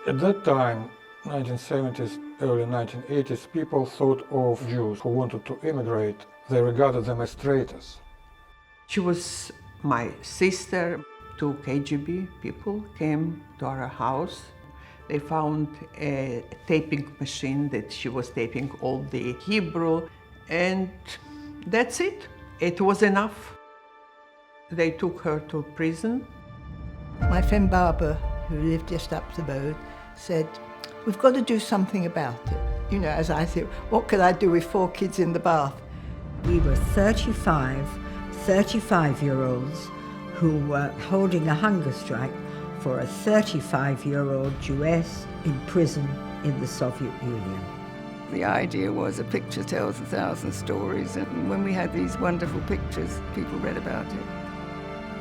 At that time, 1970s, early 1980s, people thought of Jews who wanted to immigrate. They regarded them as traitors. She was my sister. Two KGB people came to our house. They found a taping machine that she was taping all the Hebrew, and that's it. It was enough. They took her to prison. My friend Barbara, who lived just up the road, said, "We've got to do something about it." You know, as I said, what could I do with 4 kids in the bath? We were 35-year-olds who were holding a hunger strike for a 35-year-old Jewess in prison in the Soviet Union. The idea was a picture tells 1,000 stories, and when we had these wonderful pictures, people read about it.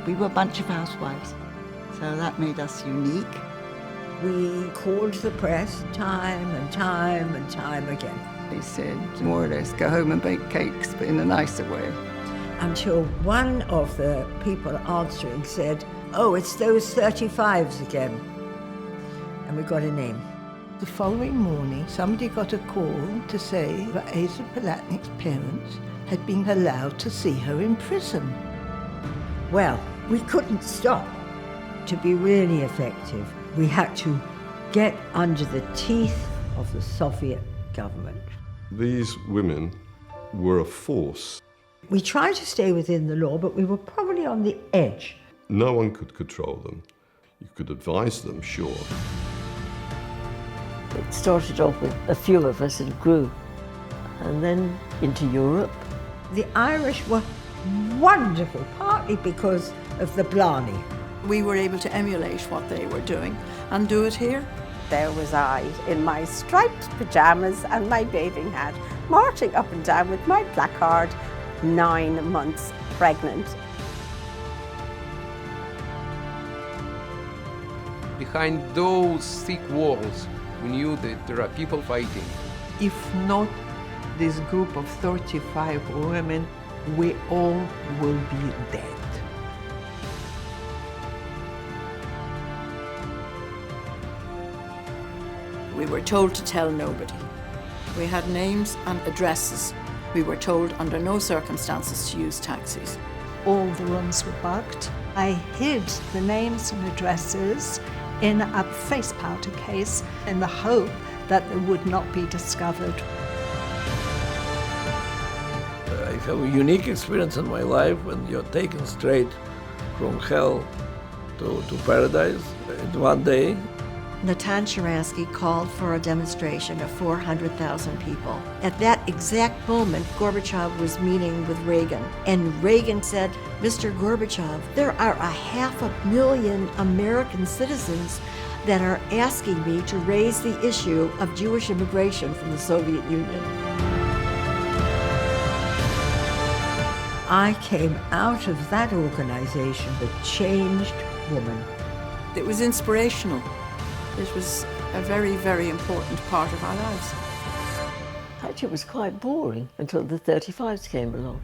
We were a bunch of housewives, so that made us unique. We called the press time and time and time again. They said, more or less, go home and bake cakes, but in a nicer way. Until one of the people answering said, "Oh, it's those 35s again." And we got a name. The following morning, somebody got a call to say that Asa Palatnik's parents had been allowed to see her in prison. Well, we couldn't stop. To be really effective, we had to get under the teeth of the Soviet government. These women were a force. We tried to stay within the law, but we were probably on the edge. No one could control them. You could advise them, sure. It started off with a few of us and grew, and then into Europe. The Irish were wonderful, partly because of the Blarney. We were able to emulate what they were doing and do it here. There was I in my striped pyjamas and my bathing hat, marching up and down with my placard, 9 months pregnant. Behind those thick walls, we knew that there are people fighting. If not this group of 35 women, we all will be dead. We were told to tell nobody. We had names and addresses. We were told under no circumstances to use taxis. All the rooms were bugged. I hid the names and addresses in a face powder case in the hope that they would not be discovered. I have a unique experience in my life when you're taken straight from hell to paradise in one day. Natan Sharansky called for a demonstration of 400,000 people. At that exact moment, Gorbachev was meeting with Reagan, and Reagan said, "Mr. Gorbachev, there are 500,000 American citizens that are asking me to raise the issue of Jewish immigration from the Soviet Union." I came out of that organization a changed woman. It was inspirational. It was a very, very important part of our lives. Actually, it was quite boring until the 35s came along.